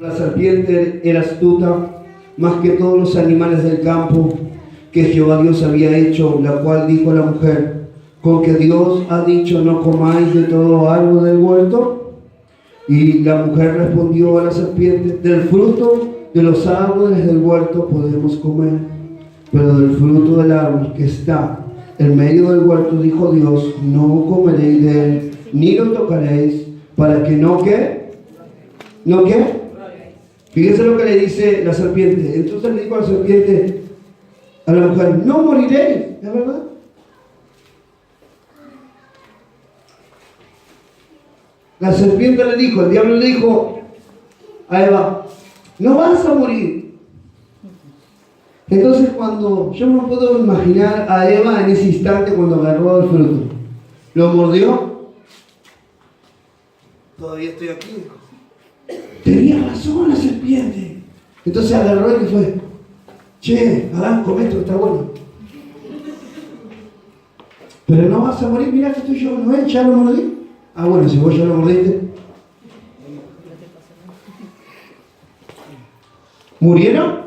La serpiente era astuta más que todos los animales del campo que Jehová Dios había hecho, la cual dijo a la mujer: ¿con que Dios ha dicho no comáis de todo árbol del huerto? Y la mujer respondió a la serpiente: del fruto de los árboles del huerto podemos comer, pero del fruto del árbol que está en medio del huerto, dijo Dios, no comeréis de él, ni lo tocaréis, para que no, ¿qué? ¿No qué? Fíjense lo que le dice la serpiente. Entonces le dijo a la serpiente, a la mujer: no moriréis, ¿es verdad? La serpiente le dijo, el diablo le dijo a Eva: no vas a morir. Entonces yo no puedo imaginar a Eva en ese instante cuando agarró el fruto. ¿Lo mordió? Todavía estoy aquí. Tenía razón la serpiente. Entonces agarró y fue: che, Adán, come esto, está bueno. Pero no vas a morir, mira que estoy yo, ¿no es? ¿Ya lo mordí? Ah, bueno, si vos ya lo mordiste. ¿Murieron?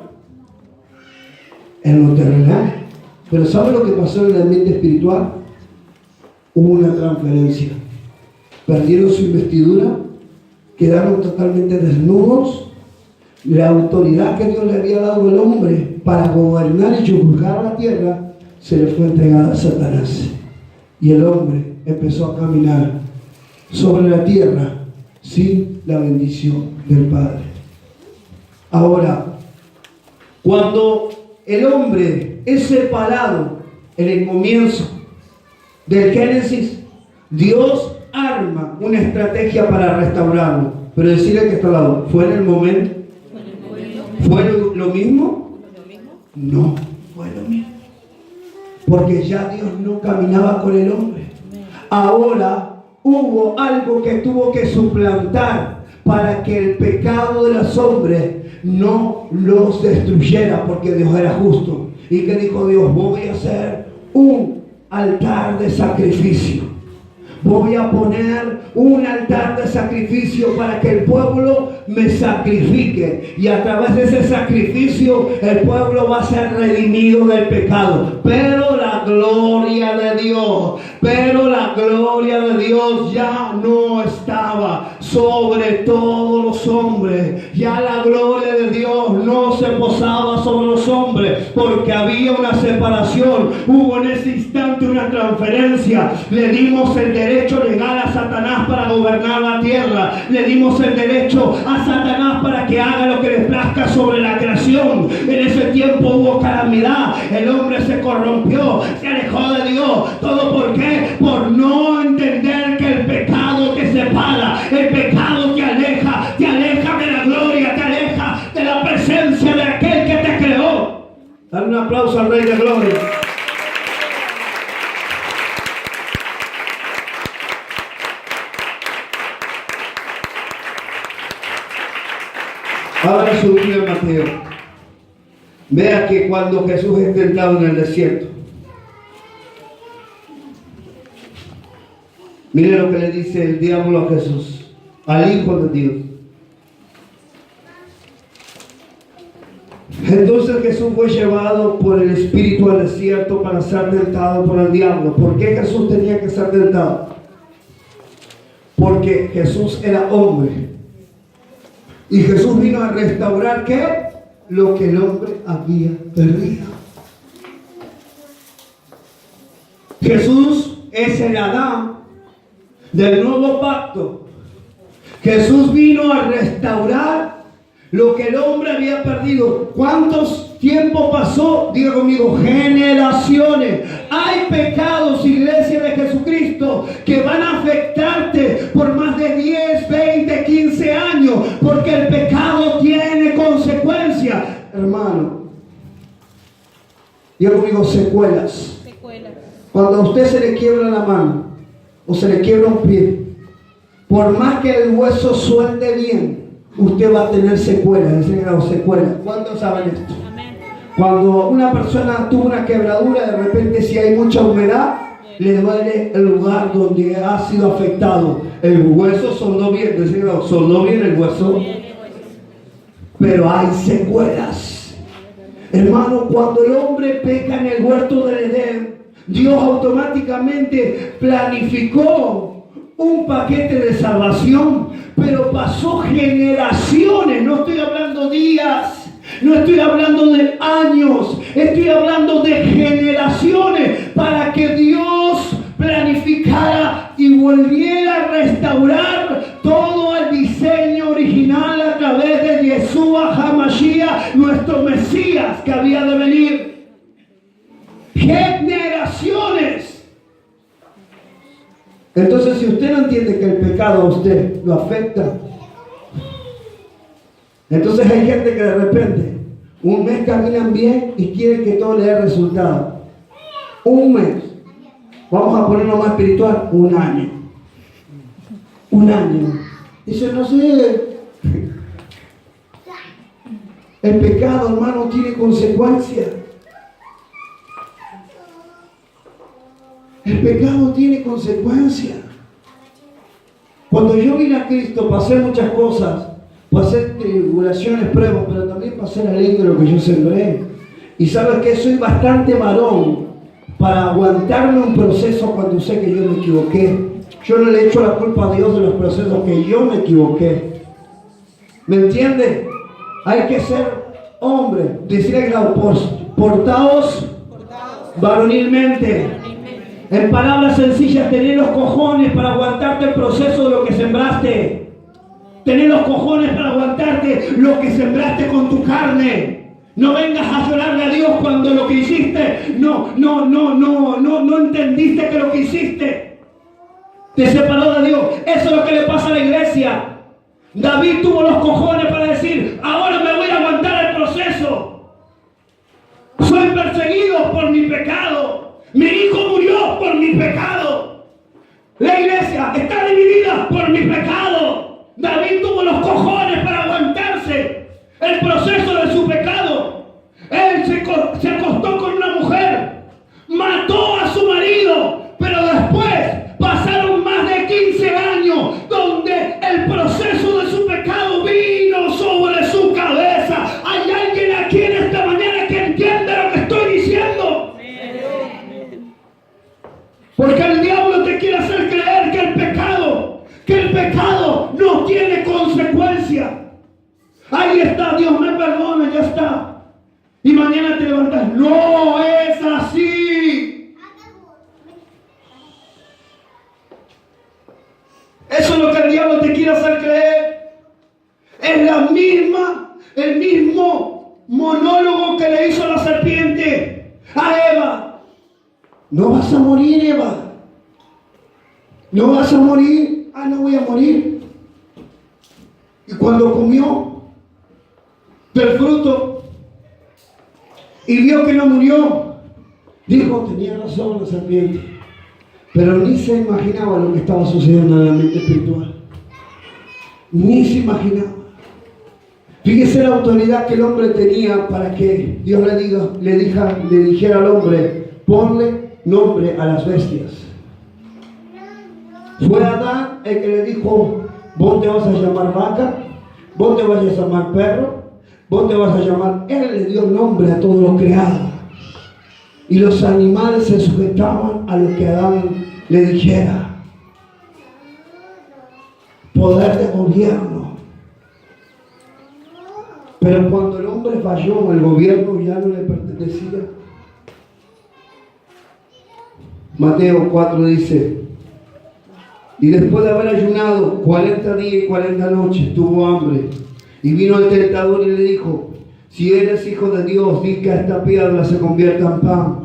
En lo terrenal. Pero ¿sabe lo que pasó en el ambiente espiritual? Hubo una transferencia. Perdieron su investidura, quedaron totalmente desnudos. La autoridad que Dios le había dado al hombre para gobernar y juzgar la tierra se le fue entregada a Satanás. Y el hombre empezó a caminar sobre la tierra sin la bendición del Padre. Ahora, cuando el hombre es separado en el comienzo del Génesis, Dios arma una estrategia para restaurarlo. Pero decirle que está al lado, ¿fue en el momento? ¿Fue lo mismo? No, fue lo mismo. Porque ya Dios no caminaba con el hombre. Ahora hubo algo que tuvo que suplantar para que el pecado de los hombres no los destruyera, porque Dios era justo. ¿Y qué dijo Dios? Voy a hacer un altar de sacrificio. Voy a poner un altar de sacrificio para que el pueblo me sacrifique. Y a través de ese sacrificio el pueblo va a ser redimido del pecado. Pero la gloria de Dios ya no estaba sobre todos los hombres. Ya la gloria de Dios no se posaba sobre los hombres, porque había una separación. Hubo en ese instante una transferencia. Le dimos el derecho legal a Satanás para gobernar la tierra. Le dimos el derecho a Satanás para que haga lo que le plazca sobre la creación. En ese tiempo hubo calamidad. El hombre se corrompió, se alejó de Dios. ¿Todo por qué? Por no entender que el pecado te separa, el pecado te aleja de la gloria, te aleja de la presencia de aquel que te creó. Dale un aplauso al Rey de Gloria. Abra su Biblia en Mateo. Vea que cuando Jesús es tentado en el desierto, mire lo que le dice el diablo a Jesús, al Hijo de Dios. Entonces Jesús fue llevado por el Espíritu al desierto para ser tentado por el diablo. ¿Por qué Jesús tenía que ser tentado? Porque Jesús era hombre. Y Jesús vino a restaurar ¿qué? Lo que el hombre había perdido. Jesús es el Adán del nuevo pacto. Jesús vino a restaurar lo que el hombre había perdido. ¿Cuántos tiempo pasó? Diga conmigo, generaciones. Hay pecados, iglesia de Jesucristo, que van a afectarte por más de 10, 20, 15 años, porque el pecado tiene consecuencias. Hermano, diga conmigo, secuelas. Cuando a usted se le quiebra la mano o se le quiebra un pie, por más que el hueso suelte bien, usted va a tener secuelas. Secuelas. ¿Cuántos saben esto? Amén. Cuando una persona tuvo una quebradura, de repente si hay mucha humedad, le duele el lugar donde ha sido afectado. El hueso soldó bien, soldó bien el hueso. pero hay secuelas. Hermano, cuando el hombre peca en el huerto del Edén, Dios automáticamente planificó un paquete de salvación, pero pasó generaciones. No estoy hablando días, no estoy hablando de años, estoy hablando de generaciones para que Dios planificara y volviera a restaurar todo el diseño original a través de Yeshua HaMashiach, nuestro Mesías que había de venir. Generaciones. Entonces, si usted no entiende que el pecado a usted lo afecta, entonces hay gente que de repente un mes caminan bien y quieren que todo le dé resultado. Un mes. Vamos a ponerlo más espiritual, un año. Un año. Dice, no sé. El pecado, hermano, tiene consecuencias. El pecado tiene consecuencias. Cuando yo vine a Cristo, pasé muchas cosas. Pasé tribulaciones, pruebas, pero también pasé la ley de lo que yo sembré. Y sabes que soy bastante varón para aguantarme un proceso cuando sé que yo me equivoqué. Yo no le echo la culpa a Dios de los procesos que yo me equivoqué. ¿Me entiende? Hay que ser hombre. Decir al grado, portaos varonilmente. En palabras sencillas, tener los cojones para aguantarte el proceso de lo que sembraste. Tener los cojones para aguantarte lo que sembraste con tu carne. No vengas a llorarle a Dios cuando lo que hiciste no entendiste que lo que hiciste te separó de Dios. Eso es lo que le pasa a la iglesia. David tuvo los cojones para decir, ahora me voy a aguantar el proceso. Soy perseguido por mi pecado. Mi hijo murió por mi pecado. La iglesia está dividida por mi pecado. David tuvo los cojones para aguantarse el proceso de su pecado. Él se acostó con una mujer, mató a su marido, pero después pasaron más de 15 años donde el proceso de su pecado vino sobre su cabeza. ¿Hay alguien aquí en esta mañana que entiende lo que estoy diciendo? Porque el diablo te quiere hacer creer que el pecado no tiene consecuencia. Ahí está, Dios me perdona, ya está. Y mañana te levantas. No es así. Eso es lo que el diablo te quiere hacer creer. Es el mismo monólogo que le hizo la serpiente a Eva. No vas a morir, Eva. No vas a morir. Ah, no voy a morir. Y cuando comió del fruto y vio que no murió, dijo, tenía razón la serpiente. Pero ni se imaginaba lo que estaba sucediendo en la mente espiritual. Ni se imaginaba. Fíjese la autoridad que el hombre tenía para que Dios le dijera al hombre, ponle nombre a las bestias. Fue Adán el que le dijo, vos te vas a llamar vaca, vos te vas a llamar perro, vos te vas a llamar. Él le dio nombre a todo lo creado. Y los animales se sujetaban a lo que Adán le dijera. Poder de gobierno. Pero cuando el hombre falló, el gobierno ya no le pertenecía. Mateo 4 dice, y después de haber ayunado 40 días y 40 noches, tuvo hambre. Y vino el tentador y le dijo, si eres hijo de Dios, di que esta piedra se convierta en pan.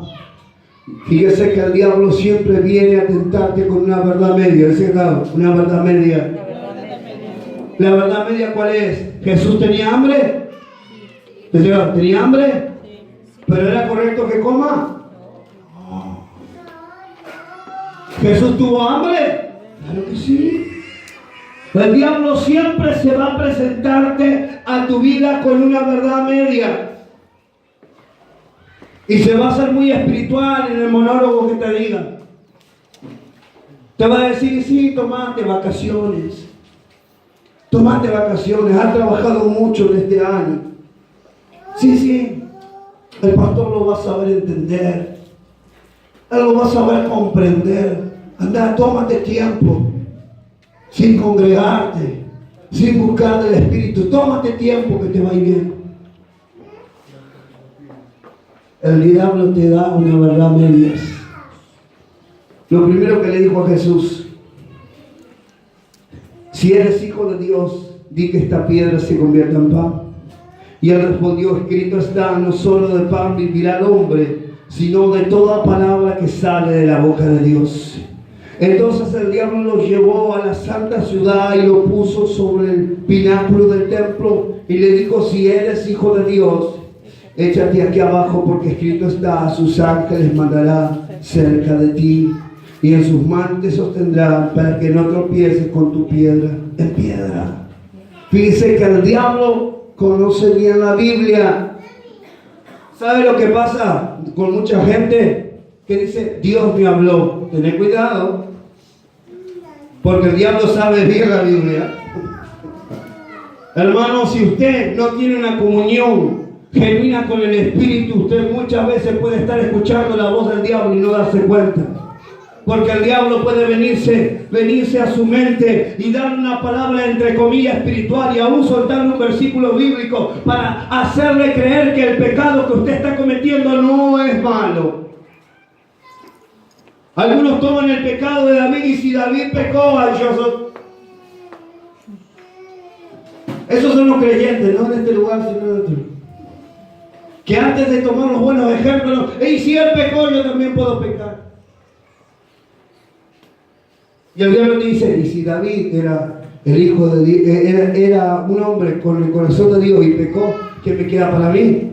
Fíjese que el diablo siempre viene a tentarte con una verdad media. Una verdad media. ¿La verdad media cuál es? ¿Jesús tenía hambre? ¿Tenía hambre? ¿Pero era correcto que coma? No. ¿Jesús tuvo hambre? Claro que sí. El diablo siempre se va a presentarte a tu vida con una verdad media. Y se va a hacer muy espiritual en el monólogo que te diga. Te va a decir, sí, tomate vacaciones. Tómate vacaciones, has trabajado mucho en este año. Sí, el pastor lo va a saber entender. Él lo va a saber comprender. Anda, tómate tiempo, sin congregarte, sin buscar del Espíritu. Tómate tiempo que te va a ir bien. El diablo te da una verdad a medias. Lo primero que le dijo a Jesús: si eres hijo de Dios, di que esta piedra se convierta en pan. Y él respondió: escrito está, no solo de pan vivirá el hombre, sino de toda palabra que sale de la boca de Dios. Entonces el diablo lo llevó a la santa ciudad y lo puso sobre el pináculo del templo y le dijo: si eres hijo de Dios, échate aquí abajo, porque escrito está, a sus ángeles mandará cerca de ti, y en sus manos te sostendrán para que no tropieces con tu piedra en piedra. Fíjense que el diablo conoce bien la Biblia. ¿Sabe lo que pasa con mucha gente que dice: Dios me habló? Tened cuidado, porque el diablo sabe bien la Biblia. Hermano, si usted no tiene una comunión genuina con el Espíritu, usted muchas veces puede estar escuchando la voz del diablo y no darse cuenta. Porque el diablo puede venirse a su mente y dar una palabra entre comillas espiritual y aún soltar un versículo bíblico para hacerle creer que el pecado que usted está cometiendo no es malo. Algunos toman el pecado de David y si David pecó, esos son los creyentes, no en este lugar sino en otro, que antes de tomar los buenos ejemplos, y si él pecó, yo también puedo pecar. Y el diablo dice: y si David era el hijo de Dios, era un hombre con el corazón de Dios y pecó, ¿qué me queda para mí?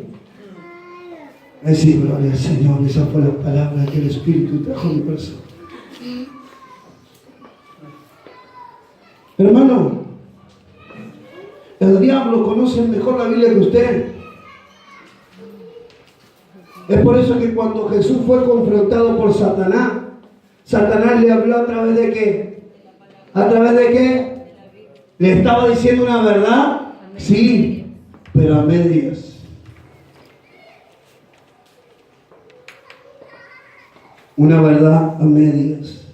Decir gloria al Señor. Esa fue la palabra que el Espíritu trajo a mi corazón. Hermano, el diablo conoce mejor la Biblia que usted. Es por eso que cuando Jesús fue confrontado por Satanás, Satanás le habló a través de qué. ¿A través de qué? ¿Le estaba diciendo una verdad? Sí, pero a medias. Una verdad a medias.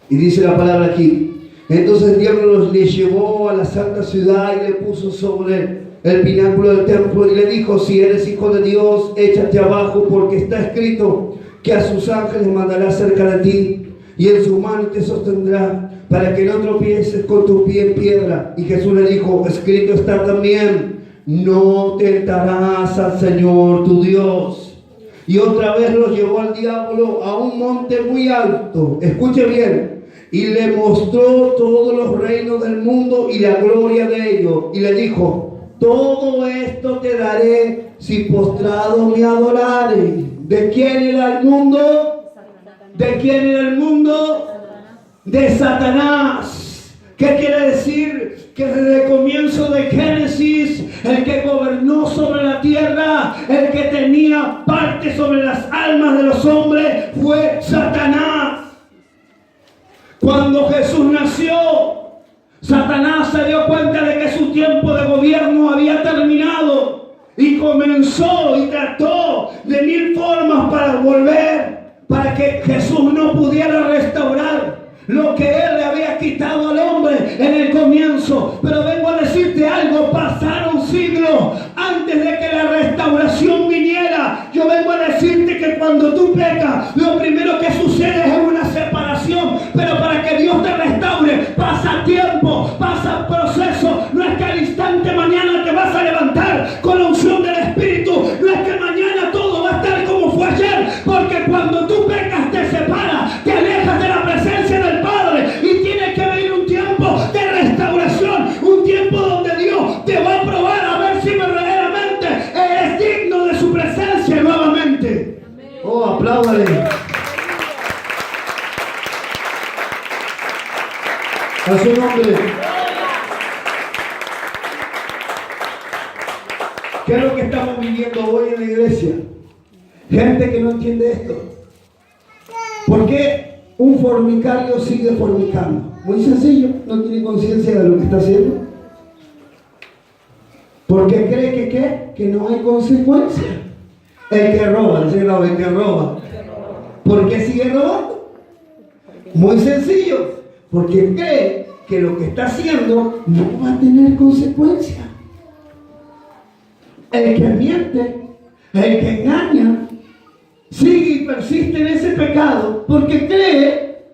Y dice la palabra aquí: entonces el diablo le llevó a la santa ciudad y le puso sobre el pináculo del templo y le dijo: si eres hijo de Dios, échate abajo, porque está escrito que a sus ángeles mandará cerca de ti, y en su mano te sostendrá, para que no tropieces con tu pie en piedra. Y Jesús le dijo: escrito está también, no tentarás al Señor tu Dios. Y otra vez lo llevó al diablo a un monte muy alto, escuche bien, y le mostró todos los reinos del mundo y la gloria de ellos, y le dijo: todo esto te daré si postrado me adorares. ¿De quién era el mundo? ¿De quién era el mundo? De Satanás. ¿Qué quiere decir? Que desde el comienzo de Génesis, el que gobernó sobre la tierra, el que tenía parte sobre las almas de los hombres, fue Satanás. Cuando Jesús nació, Satanás se dio cuenta de que su tiempo de gobierno había terminado y comenzó y trató de mil formas para volver, para que Jesús no pudiera restaurar lo que Él le había quitado al hombre en el comienzo. Pero vengo a decirte algo: pasaron siglos antes de que la restauración viniera. Yo vengo a decirte que cuando tú pecas, lo primero que sucede es una separación. Pero para que Dios te restaure, pasa tiempo, pasa proceso. No es que al instante mañana te vas a levantar con la unción del Espíritu. No es que mañana todo va a estar como fue ayer. Porque cuando tú pecas, te separas, te alejas de la presencia del Padre, y tiene que venir un tiempo de restauración, un tiempo donde Dios te va a probar a ver si verdaderamente eres digno de su presencia nuevamente. Oh, apláudale. A su nombre. ¿Qué es lo que estamos viviendo hoy en la iglesia? Gente que no entiende esto. ¿Por qué un fornicario sigue fornicando? Muy sencillo, no tiene conciencia de lo que está haciendo. Porque cree que ¿qué? Que no hay consecuencia. El que roba, dice no, el que roba. ¿Por qué sigue robando? Muy sencillo, porque cree que lo que está haciendo no va a tener consecuencia. El que miente, el que engaña, sigue y persiste en ese pecado porque cree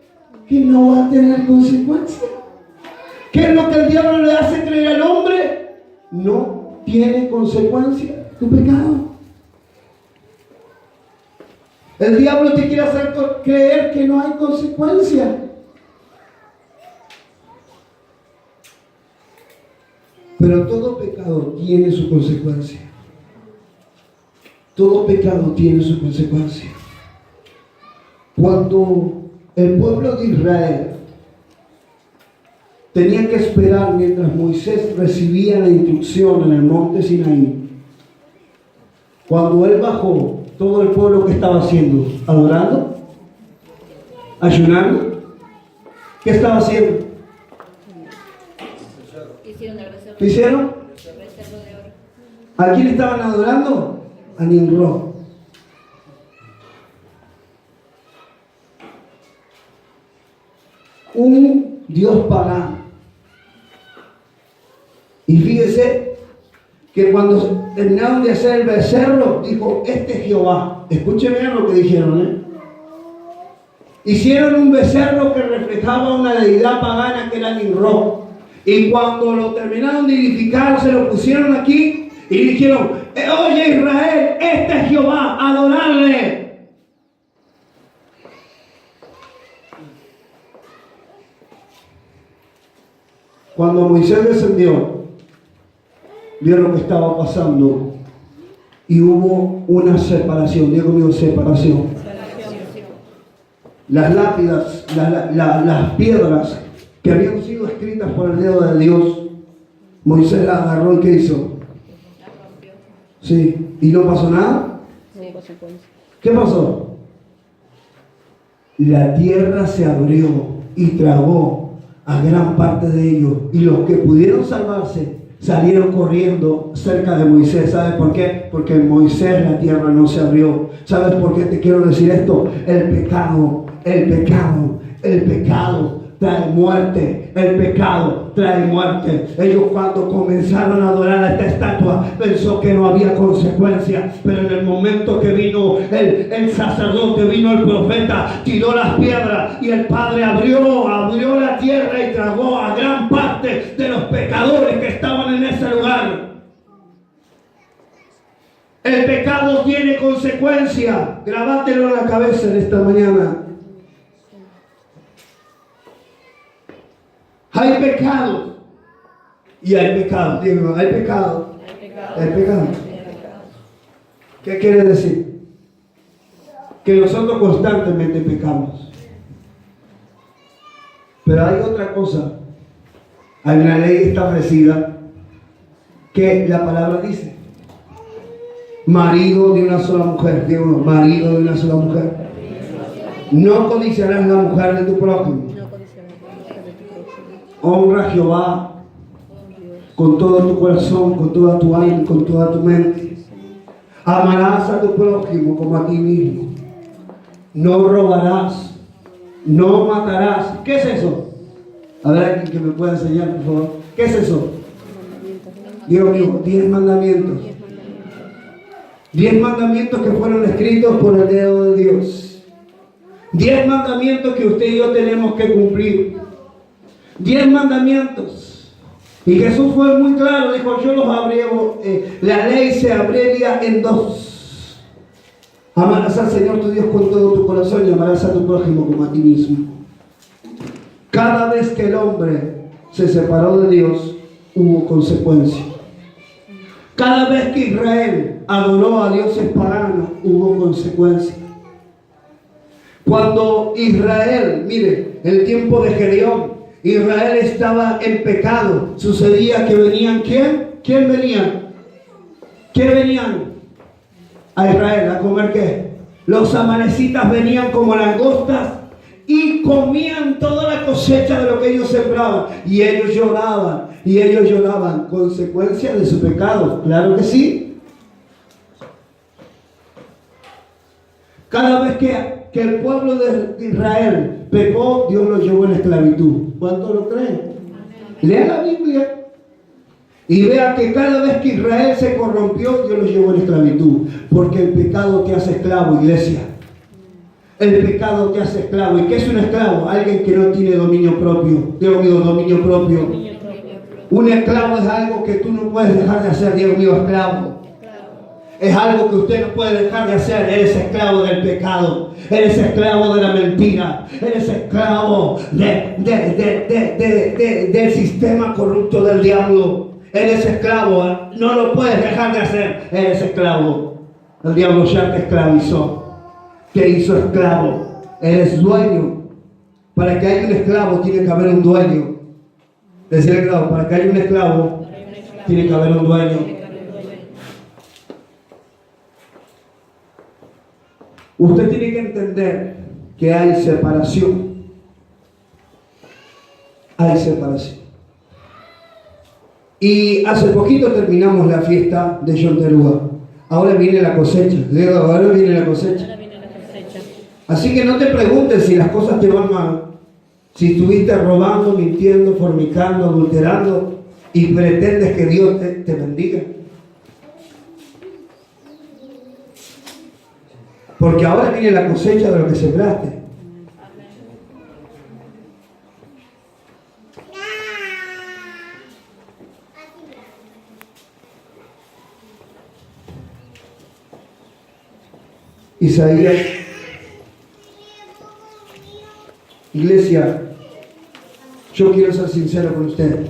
que no va a tener consecuencia. ¿Qué es lo que el diablo le hace creer al hombre? No tiene consecuencia tu pecado. El diablo te quiere hacer creer que no hay consecuencia. Pero todo pecado tiene su consecuencia. Todo pecado tiene su consecuencia. Cuando el pueblo de Israel tenía que esperar mientras Moisés recibía la instrucción en el monte Sinaí, cuando él bajó, todo el pueblo que estaba haciendo, adorando, ayunando, ¿qué estaba haciendo? ¿Qué hicieron? ¿A quién estaban adorando? A Nimrod. Un dios pagano. Y fíjese que cuando terminaron de hacer el becerro, dijo, este es Jehová. Escuchen bien lo que dijeron, Hicieron un becerro que reflejaba una deidad pagana que era Nimrod. Y cuando lo terminaron de edificar, se lo pusieron aquí y dijeron, oye Israel, este es Jehová, adorarle. Cuando Moisés descendió, vio lo que estaba pasando y hubo una separación. Digo conmigo, separación. Las lápidas, las piedras que habían sido escritas por el dedo de Dios, Moisés las agarró y ¿qué hizo? Sí, ¿y no pasó nada? ¿Qué pasó? La tierra se abrió y tragó a gran parte de ellos, y los que pudieron salvarse salieron corriendo cerca de Moisés. ¿Sabes por qué? Porque en Moisés la tierra no se abrió. ¿Sabes por qué te quiero decir esto? El pecado trae muerte. El pecado trae muerte. Ellos cuando comenzaron a adorar a esta estatua, pensó que no había consecuencia. Pero en el momento que vino el sacerdote, vino el profeta, tiró las piedras y el Padre abrió la tierra y tragó a gran parte de los pecadores que estaban en ese lugar. El pecado tiene consecuencia. Grabátelo en la cabeza en esta mañana. Hay pecado y hay pecado. Digo, hay pecado. Hay pecado. ¿Qué quiere decir? Que nosotros constantemente pecamos. Pero hay otra cosa. Hay una ley establecida que la palabra dice: marido de una sola mujer. Digo, marido de una sola mujer. No codiciarás la mujer de tu prójimo. Honra a Jehová con todo tu corazón, con toda tu alma, con toda tu mente. Amarás a tu prójimo como a ti mismo. No robarás. No matarás. ¿Qué es eso? A ver, alguien que me pueda enseñar, por favor. ¿Qué es eso? Dios mío, 10 mandamientos. 10 mandamientos que fueron escritos por el dedo de Dios. 10 mandamientos que usted y yo tenemos que cumplir. 10 mandamientos. Y Jesús fue muy claro, dijo, yo los abrevo, la ley se abrevia en 2. Amarás al Señor tu Dios con todo tu corazón y amarás a tu prójimo como a ti mismo. Cada vez que el hombre se separó de Dios, hubo consecuencia. Cada vez que Israel adoró a dioses paganos, hubo consecuencia. Cuando Israel, mire, el tiempo de Gedeón, Israel estaba en pecado, sucedía que venían, ¿quién venían? ¿Qué venían a Israel a comer qué? Los amalecitas venían como langostas y comían toda la cosecha de lo que ellos sembraban. Y ellos lloraban, consecuencia de su pecado. Claro que sí. Cada vez que el pueblo de Israel pecó, Dios lo llevó en esclavitud. ¿Cuánto lo creen? Lea la Biblia y vea que cada vez que Israel se corrompió, Dios lo llevó en esclavitud. Porque el pecado te hace esclavo, iglesia. El pecado te hace esclavo. ¿Y qué es un esclavo? Alguien que no tiene dominio propio. Dios mío, dominio propio. Un esclavo es algo que tú no puedes dejar de hacer. Dios mío, esclavo. Es algo que usted no puede dejar de hacer. Eres esclavo del pecado. Eres esclavo de la mentira. Eres esclavo del sistema corrupto del diablo. Eres esclavo. No lo puedes dejar de hacer. Eres esclavo. El diablo ya te esclavizó. Te hizo esclavo. Eres dueño. Para que haya un esclavo tiene que haber un dueño. Decir esclavo, para que haya un esclavo tiene que haber un dueño. Usted tiene que entender que hay separación. Hay separación. Y hace poquito terminamos la fiesta de Yonterúa. Ahora viene la cosecha. Ahora viene la cosecha. Así que no te preguntes si las cosas te van mal. Si estuviste robando, mintiendo, fornicando, adulterando y pretendes que Dios te bendiga. Porque ahora viene la cosecha de lo que sembraste. Isaías. Iglesia, yo quiero ser sincero con usted.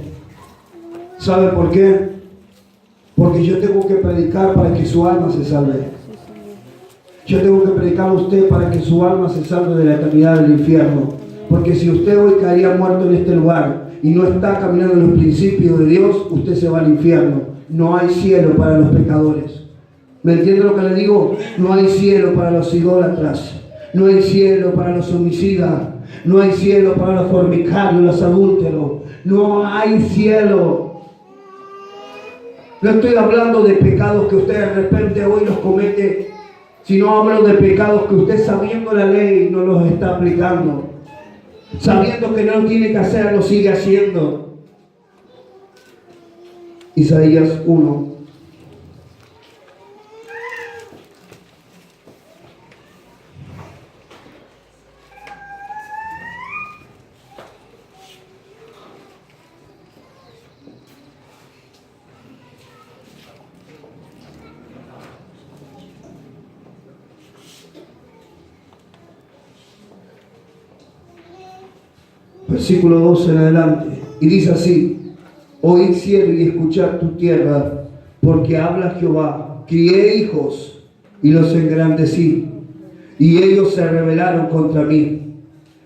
¿Sabe por qué? Porque yo tengo que predicar para que su alma se salve. Yo tengo que predicar a usted para que su alma se salve de la eternidad del infierno. Porque si usted hoy caería muerto en este lugar y no está caminando en los principios de Dios, usted se va al infierno. No hay cielo para los pecadores. ¿Me entiende lo que le digo? No hay cielo para los idólatras. No hay cielo para los homicidas. No hay cielo para los fornicarios, los adúlteros. No hay cielo. No estoy hablando de pecados que usted de repente hoy los comete, sino hablo de pecados que usted, sabiendo la ley, no los está aplicando. Sabiendo que no lo tiene que hacer, lo sigue haciendo. Isaías 1. Versículo 12 en adelante. Y dice así: oíd cielo y escuchad tu tierra, porque habla Jehová. Crié hijos y los engrandecí, y ellos se rebelaron contra mí.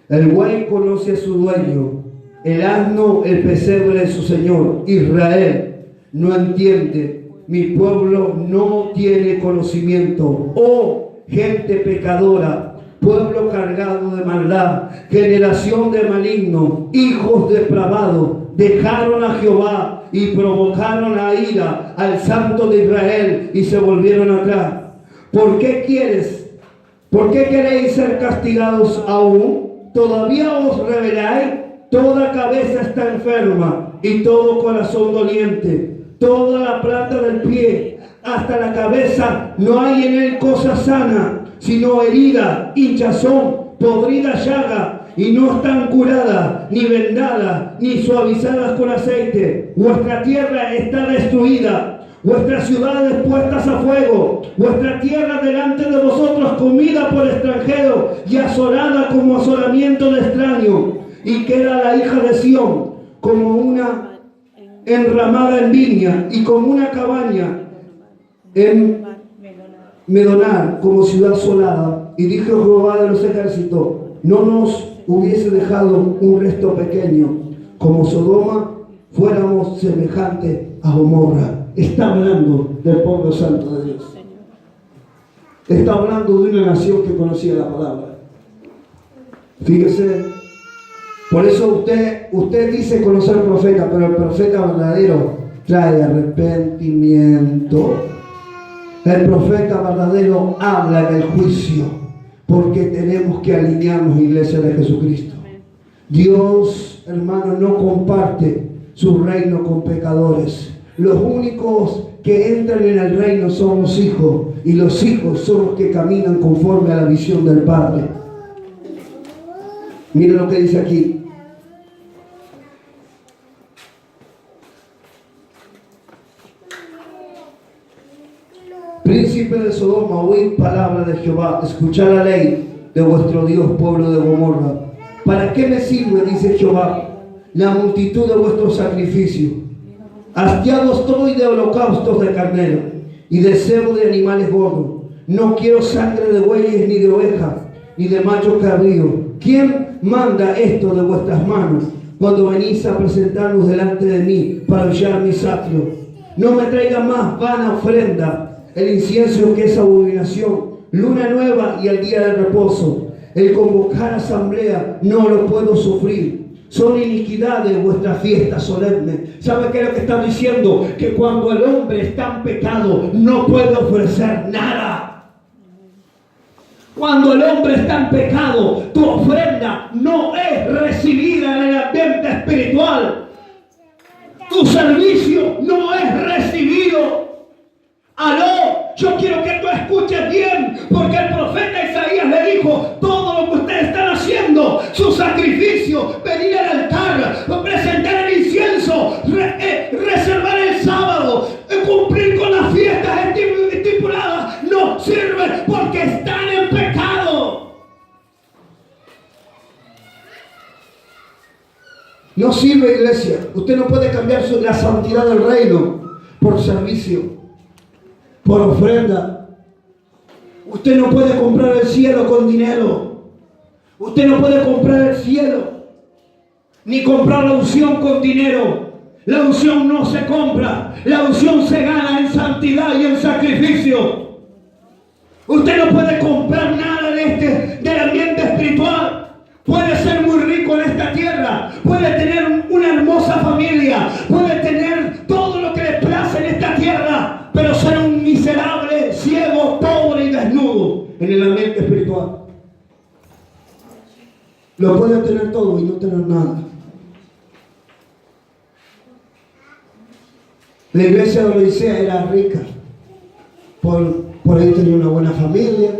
El buey conoce a su dueño, el asno el pesebre de su señor. Israel no entiende, mi pueblo no tiene conocimiento. Oh gente pecadora, pueblo cargado de maldad, generación de malignos, hijos depravados, dejaron a Jehová y provocaron a ira al Santo de Israel y se volvieron atrás. ¿Por qué queréis ser castigados aún? ¿Todavía os rebeláis? Toda cabeza está enferma y todo corazón doliente. Toda la planta del pie hasta la cabeza no hay en él cosa sana, sino herida, hinchazón, podrida llaga, y no están curadas, ni vendadas, ni suavizadas con aceite. Vuestra tierra está destruida, vuestras ciudades puestas a fuego, vuestra tierra delante de vosotros comida por extranjeros y asolada como asolamiento de extraño. Y queda la hija de Sión como una enramada en viña y como una cabaña en Medonar, como ciudad asolada. Y dijo Jehová de los ejércitos: no nos hubiese dejado un resto pequeño, como Sodoma fuéramos semejantes a Gomorra. Está hablando del pueblo santo de Dios. Está hablando de una nación que conocía la palabra. Fíjese, por eso usted dice conocer al profeta, pero el profeta verdadero trae arrepentimiento. El profeta verdadero habla en el juicio, porque tenemos que alinearnos, iglesia de Jesucristo. Dios, hermano, no comparte su reino con pecadores. Los únicos que entran en el reino son los hijos, y los hijos son los que caminan conforme a la visión del Padre. Miren lo que dice aquí. Príncipe de Sodoma, oíd palabra de Jehová, escuchad la ley de vuestro Dios, pueblo de Gomorra. ¿Para qué me sirve, dice Jehová, la multitud de vuestros sacrificios? Hastiado estoy de holocaustos de carnero y de cebo de animales gordos. No quiero sangre de bueyes ni de ovejas, ni de macho cabrío. ¿Quién manda esto de vuestras manos cuando venís a presentarnos delante de mí para hollar mis atrios? No me traigan más vana ofrenda, el incienso que es abominación, luna nueva y el día de reposo. El convocar asamblea no lo puedo sufrir. Son iniquidades vuestras fiestas solemnes. ¿Sabe qué es lo que está diciendo? Que cuando el hombre está en pecado no puede ofrecer nada. Cuando el hombre está en pecado, tu ofrenda no es recibida en el ambiente espiritual. Tu servicio no es recibido. Aló, yo quiero que tú escuches bien, porque el profeta Isaías le dijo: todo lo que ustedes están haciendo, su sacrificio, venir al altar, presentar el incienso, reservar el sábado, cumplir con las fiestas estipuladas, no sirve porque están en pecado. No sirve, iglesia. Usted no puede cambiar la santidad del reino por servicio, por ofrenda. Usted no puede comprar el cielo con dinero. Usted no puede comprar el cielo, ni comprar la unción con dinero. La unción no se compra. La unción se gana en santidad y en sacrificio. Usted no puede comprar nada del ambiente espiritual. Puede ser muy rico en esta tierra, puede tener una hermosa familia, puede tener todo lo que le place en esta tierra, pero ser un miserable, ciego, pobre y desnudo en el ambiente espiritual. Lo puede tener todo y no tener nada. La iglesia de Odisea era rica, por ahí tenía una buena familia.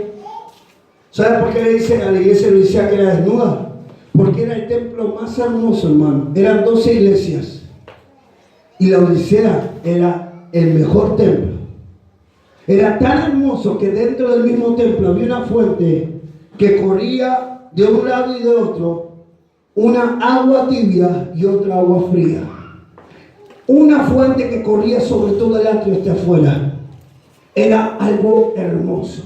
¿Sabe por qué le dice a la iglesia de Odisea que era desnuda? Porque era el templo más hermoso, hermano. Eran 12 iglesias. Y la Odisea era el mejor templo. Era tan hermoso que dentro del mismo templo había una fuente que corría de un lado y de otro, una agua tibia y otra agua fría. Una fuente que corría sobre todo el atrio hasta afuera. Era algo hermoso.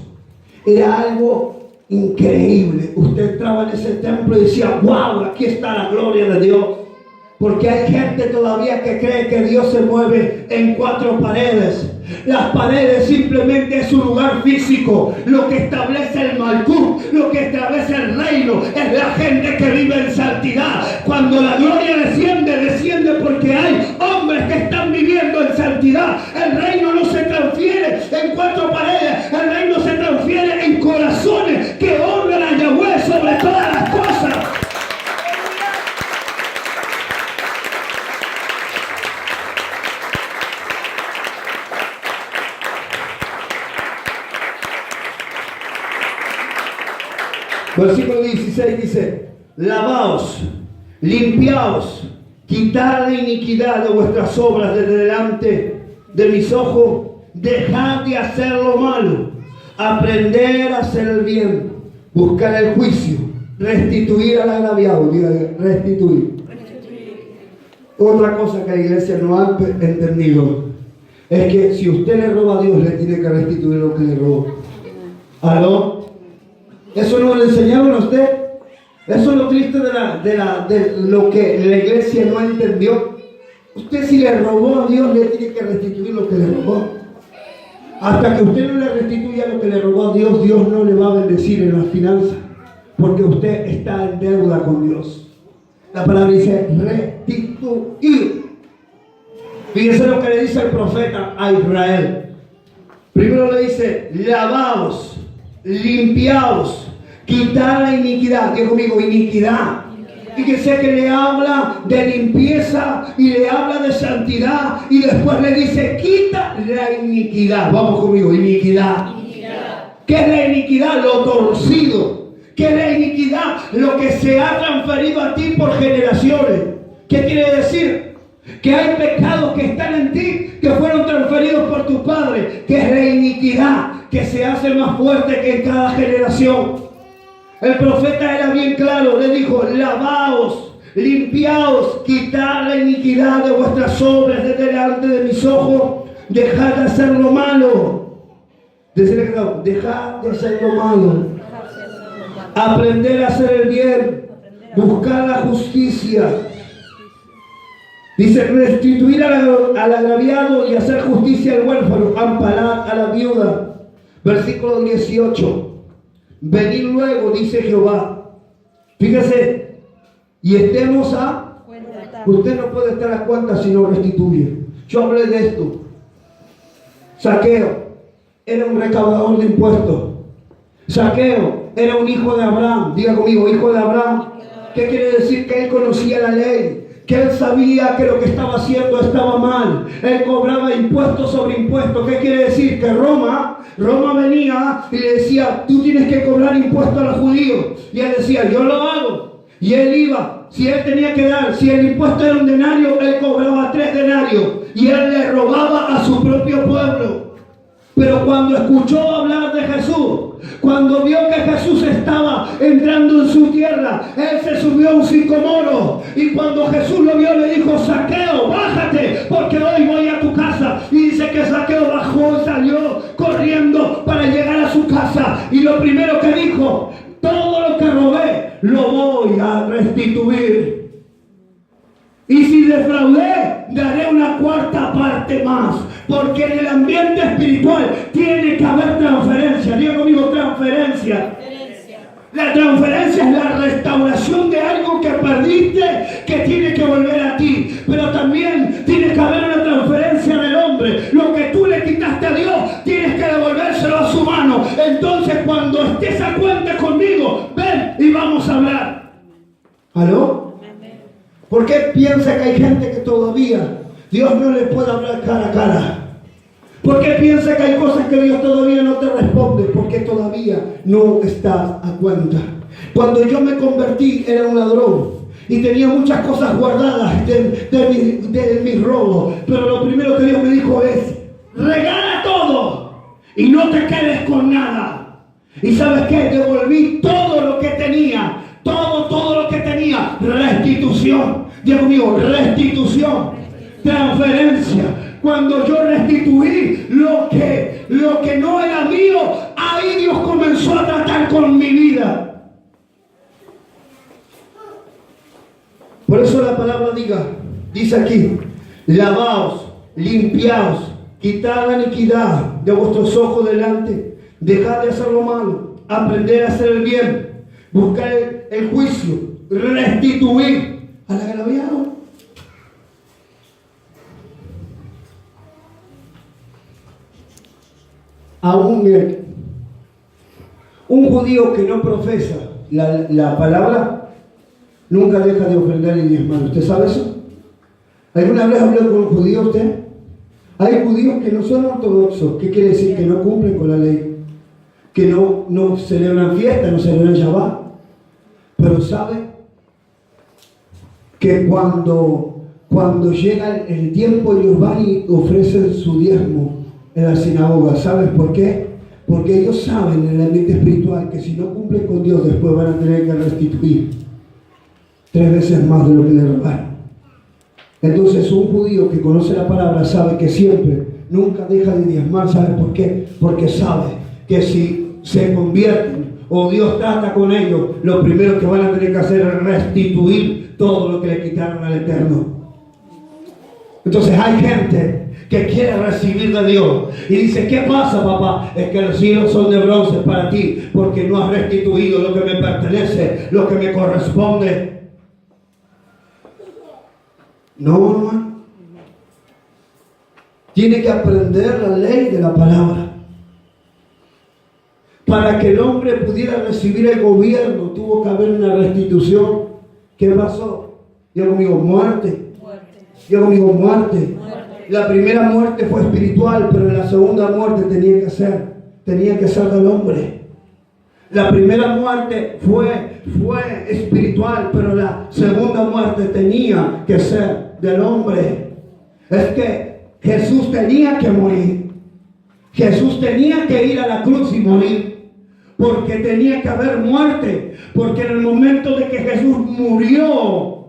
Era algo increíble. Usted entraba en ese templo y decía: wow, aquí está la gloria de Dios. Porque hay gente todavía que cree que Dios se mueve en 4 paredes. Las paredes simplemente es un lugar físico. Lo que establece el Malkut, lo que establece el reino, es la gente que vive en santidad. Cuando la gloria desciende, desciende porque hay hombres que están viviendo en santidad. El reino no se transfiere en 4 paredes. El reino se transfiere en corazones que honran a Yahweh sobre todas las cosas. Versículo 16 dice: lavaos, limpiaos, quitad la iniquidad de vuestras obras desde delante de mis ojos, dejad de hacer lo malo, aprender a hacer el bien, buscar el juicio, restituir al agraviado. Diga, restituir. Otra cosa que la iglesia no ha entendido es que si usted le roba a Dios, le tiene que restituir lo que le robó. ¿Aló? ¿Eso no le enseñaron a usted? Eso es lo triste de lo que la iglesia no entendió. Usted, si le robó a Dios, le tiene que restituir lo que le robó. Hasta que usted no le restituya lo que le robó a Dios, Dios no le va a bendecir en las finanzas. porque usted está en deuda con Dios. La palabra dice restituir. Fíjense lo que le dice el profeta a Israel. Primero le dice, lavaos, limpiaos, quitar la iniquidad. Diga conmigo, iniquidad. Fíjese que le habla de limpieza y le habla de santidad y después le dice, quita la iniquidad. Vamos conmigo, iniquidad. ¿Qué es la iniquidad? Lo torcido. ¿Qué es la iniquidad? Lo que se ha transferido a ti por generaciones. ¿Qué quiere decir? Que hay pecados que están en ti que fueron transferidos por tus padres. ¿Qué es la iniquidad? Que se hace más fuerte que en cada generación. El profeta era bien claro, le dijo, lavaos, limpiaos, quitad la iniquidad de vuestras obras de delante de mis ojos, dejad de hacer lo malo. Decirle que no, dejad de hacer lo malo, aprender a hacer el bien, buscar la justicia. Dice, restituir al agraviado y hacer justicia al huérfano, amparar a la viuda. Versículo 18. Venid luego, dice Jehová. Fíjese, y estemos a cuenta. Usted no puede estar a cuenta si no restituye. Yo hablé de esto. Zaqueo era un recaudador de impuestos. Zaqueo era un hijo de Abraham. Diga conmigo, hijo de Abraham. ¿Qué quiere decir? Que él conocía la ley, que él sabía que lo que estaba haciendo estaba mal. Él cobraba impuestos sobre impuestos. ¿Qué quiere decir? Que Roma venía y le decía, tú tienes que cobrar impuestos a los judíos. Y él decía, yo lo hago. Y él iba, si él tenía que dar, si el impuesto era 1 denario, él cobraba 3 denarios. Y él le robaba a su propio pueblo. Pero cuando escuchó hablar de Jesús, cuando vio que Jesús estaba entrando en su tierra, él se subió a un sicomoro. Y cuando Jesús lo vio, le dijo, Zaqueo, bájate, porque hoy voy a tu casa. Y dice que Zaqueo bajó y salió corriendo para llegar a su casa. Y lo primero que dijo, todo lo que robé, lo voy a restituir. Y si defraudé, daré una 4ª parte más. Porque en el ambiente espiritual tiene que haber transferencia. Diga conmigo, transferencia. La transferencia es la restauración de algo que perdiste, que tiene que volver a ti. Pero también tiene que haber una transferencia del hombre. Lo que tú le quitaste a Dios, tienes que devolvérselo a su mano. Entonces, cuando estés a cuenta conmigo, ven y vamos a hablar. ¿Aló? ¿Por qué piensa que hay gente que todavía Dios no le puede hablar cara a cara? ¿Por qué piensa que hay cosas que Dios todavía no te responde? Porque todavía no estás a cuenta. Cuando yo me convertí era un ladrón y tenía muchas cosas guardadas de mis robos. Pero lo primero que Dios me dijo es, regala todo y no te quedes con nada. ¿Y sabes qué? Devolví todo lo que tenía. Todo lo que tenía. Restitución. Dios mío, restitución. Transferencia. Cuando yo restituí lo que no era mío, ahí Dios comenzó a tratar con mi vida. Por eso la palabra dice aquí, lavaos, limpiaos, quitad la iniquidad de vuestros ojos delante, dejad de hacer lo malo, aprender a hacer el bien, buscar el juicio, restituir al agraviado. Aún un judío que no profesa la palabra nunca deja de ofrendar y diezmar. ¿Usted sabe eso? ¿Alguna vez habló con un judío usted? Hay judíos que no son ortodoxos. ¿Qué quiere decir? Que no cumplen con la ley, que no celebran fiesta, no celebran Shabbat. Pero sabe que cuando llega el tiempo, ellos van y ofrecen su diezmo en la sinagoga. ¿Sabes por qué? Porque ellos saben en el ambiente espiritual que si no cumplen con Dios, después van a tener que restituir 3 veces más de lo que le robaron. Entonces un judío que conoce la palabra sabe que siempre, nunca deja de diezmar. ¿Sabe por qué? Porque sabe que si se convierten o Dios trata con ellos, lo primero que van a tener que hacer es restituir todo lo que le quitaron al Eterno. Entonces hay gente que quiere recibir de Dios. Y dice, ¿qué pasa, papá? Es que los cielos son de bronce para ti, porque no has restituido lo que me pertenece, lo que me corresponde. No, hermano. Tiene que aprender la ley de la palabra. Para que el hombre pudiera recibir el gobierno, tuvo que haber una restitución. ¿Qué pasó? Diga conmigo, muerte. Diga conmigo, muerte. La primera muerte fue espiritual, pero la segunda muerte tenía que ser del hombre. La primera muerte fue espiritual, pero la segunda muerte tenía que ser del hombre. Es que Jesús tenía que morir. Jesús tenía que ir a la cruz y morir. Porque tenía que haber muerte. Porque en el momento de que Jesús murió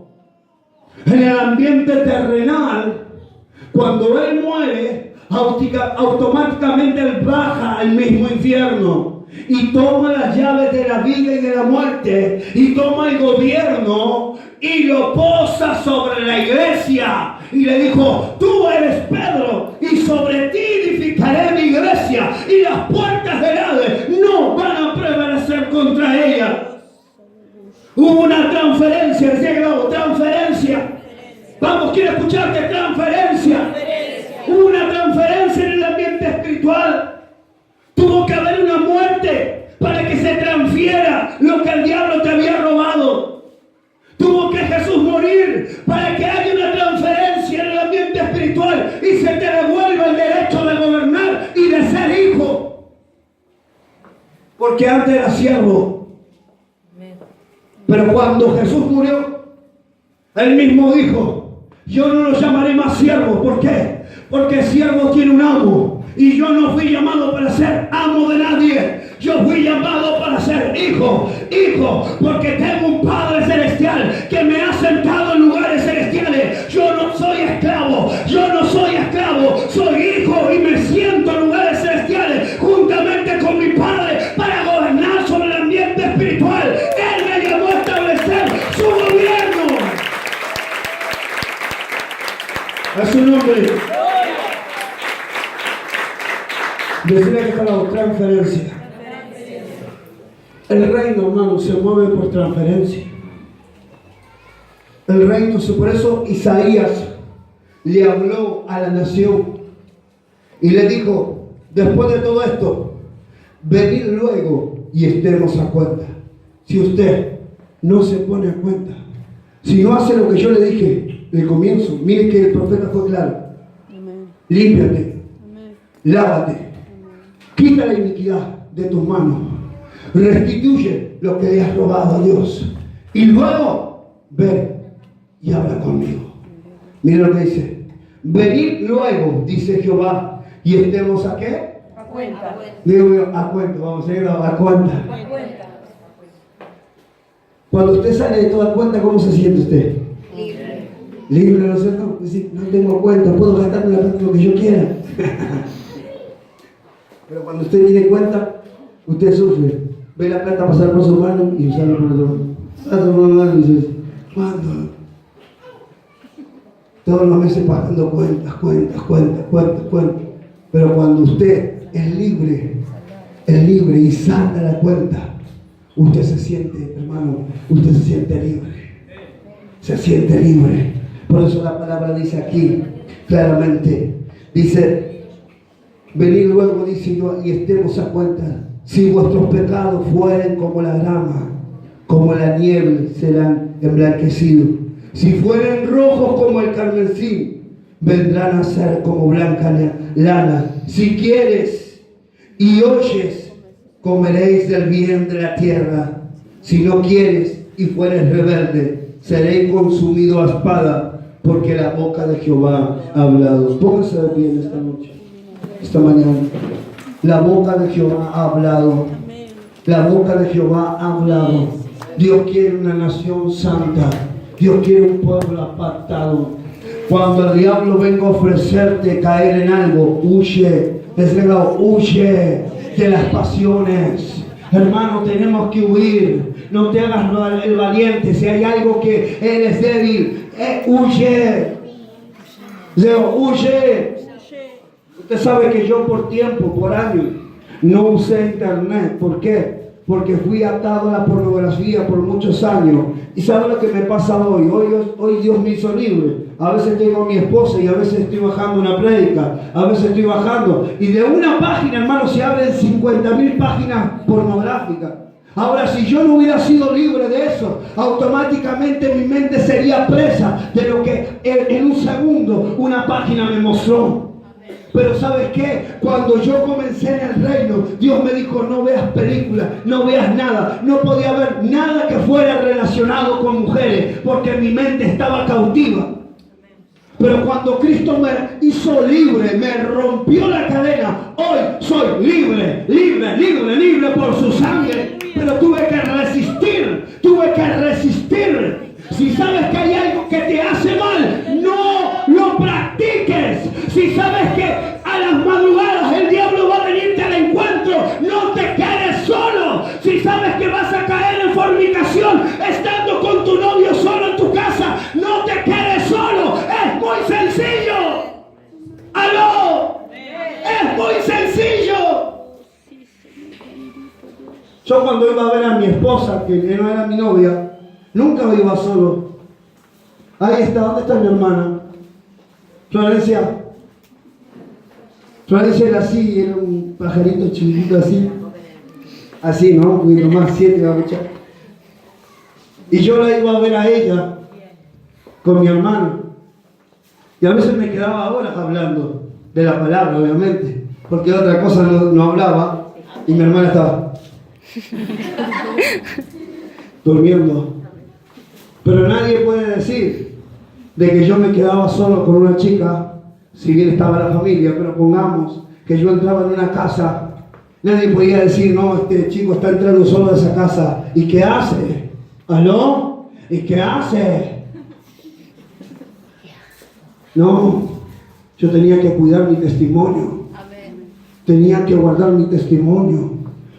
en el ambiente terrenal, cuando Él muere, automáticamente Él baja al mismo infierno y toma las llaves de la vida y de la muerte y toma el gobierno y lo posa sobre la iglesia y le dijo, tú eres Pedro y sobre ti edificaré mi iglesia y las puertas del Hades no van a prevalecer contra ella. Hubo una transferencia, decía Gabo, transferencia. Vamos, quiero escucharte, transferencia. Hubo una transferencia en el ambiente espiritual. Tuvo que haber una muerte para que se transfiera lo que el diablo te había robado. Tuvo que Jesús morir para que haya una transferencia en el ambiente espiritual y se te devuelva el derecho de gobernar y de ser hijo. Porque antes era siervo. Pero cuando Jesús murió, Él mismo dijo, yo no lo llamaré más siervo. ¿Por qué? Porque el siervo tiene un amo. Y yo no fui llamado para ser amo de nadie. Yo fui llamado para ser hijo. Hijo, porque tengo un Padre celestial que me ha sentado en lugares celestiales. Yo no soy esclavo. Yo no soy esclavo. Soy hijo y me siento en lugares celestiales juntamente con mi Padre para gobernar sobre el ambiente espiritual. Él me llamó a establecer su gobierno. A su nombre. Decirle que está la transferencia. El reino, hermano, se mueve por transferencia. El reino, por eso Isaías le habló a la nación y le dijo, después de todo esto, venid luego y estemos a cuenta. Si usted no se pone a cuenta, si no hace lo que yo le dije del comienzo, mire que el profeta fue claro. Amén. Límpiate. Amén. Lávate. Quita la iniquidad de tus manos. Restituye lo que le has robado a Dios. Y luego, ven y habla conmigo. Mira lo que dice. Venid luego, dice Jehová, y estemos ¿a qué? A cuenta. Digo, a cuenta, vamos a ir a cuenta. Cuando usted sale de toda cuenta, ¿cómo se siente usted? Libre. Libre, ¿no es cierto? Es decir, no tengo cuenta, puedo gastarme la plata lo que yo quiera. Pero cuando usted tiene cuenta, usted sufre. Ve la plata pasar por su mano y usarla por otro. Pasa por una mano y dice, ¿cuándo? Todos los meses pagando cuentas. Pero cuando usted es libre y salta la cuenta, usted se siente, hermano, usted se siente libre. Se siente libre. Por eso la palabra dice aquí, claramente, dice, venid luego, dice yo, y estemos a cuenta. Si vuestros pecados fueren como la grama, como la nieve, serán emblanquecidos. Si fueren rojos como el carmesí, vendrán a ser como blanca lana. Si quieres y oyes, comeréis del bien de la tierra. Si no quieres y fueres rebelde, seréis consumido a espada, porque la boca de Jehová ha hablado. Pónganse de pie en esta noche. Esta mañana, la boca de Jehová ha hablado. La boca de Jehová ha hablado. Dios quiere una nación santa. Dios quiere un pueblo apartado. Cuando el diablo venga a ofrecerte caer en algo, huye. Deslegado, huye de las pasiones. Hermano, tenemos que huir. No te hagas el valiente. Si hay algo que él es débil, huye. Leo, huye. Usted sabe que yo por tiempo, por años, no usé internet. ¿Por qué? Porque fui atado a la pornografía por muchos años. ¿Y sabe lo que me pasa hoy? Hoy Dios me hizo libre. A veces tengo a mi esposa y a veces estoy bajando una prédica. A veces estoy bajando. Y de una página, hermano, se abren 50.000 páginas pornográficas. Ahora, si yo no hubiera sido libre de eso, automáticamente mi mente sería presa de lo que en un segundo una página me mostró. Pero ¿sabes qué? Cuando yo comencé en el reino, Dios me dijo, no veas películas, no veas nada. No podía ver nada que fuera relacionado con mujeres, porque mi mente estaba cautiva. Pero cuando Cristo me hizo libre, me rompió la cadena, hoy soy libre, libre, libre, libre por su sangre. Pero tuve que resistir, Si sabes que hay algo que te hace mal, no lo practiques. Si sabes que a las madrugadas el diablo va a venirte al encuentro, no te quedes solo. Si sabes que vas a caer en fornicación estando con tu novio solo en tu casa, no te quedes solo. Es muy sencillo. ¡Aló! Es muy sencillo. Yo cuando iba a ver a mi esposa, que no era mi novia, nunca iba solo. Ahí está, ¿dónde está mi hermana? Florencia. Florencia era así, era un pajarito chiquitito así. Así, ¿no? Un poquito más, 7 va a echar. Y yo la iba a ver a ella con mi hermano. Y a veces me quedaba horas hablando de la palabra, obviamente, porque otra cosa no hablaba y mi hermana estaba durmiendo. Pero nadie puede decir de que yo me quedaba solo con una chica, si bien estaba la familia, pero pongamos que yo entraba en una casa, nadie podía decir, no, este chico está entrando solo de esa casa. ¿Y qué hace? ¿Aló? ¿Y qué hace? No, yo tenía que cuidar mi testimonio. Tenía que guardar mi testimonio.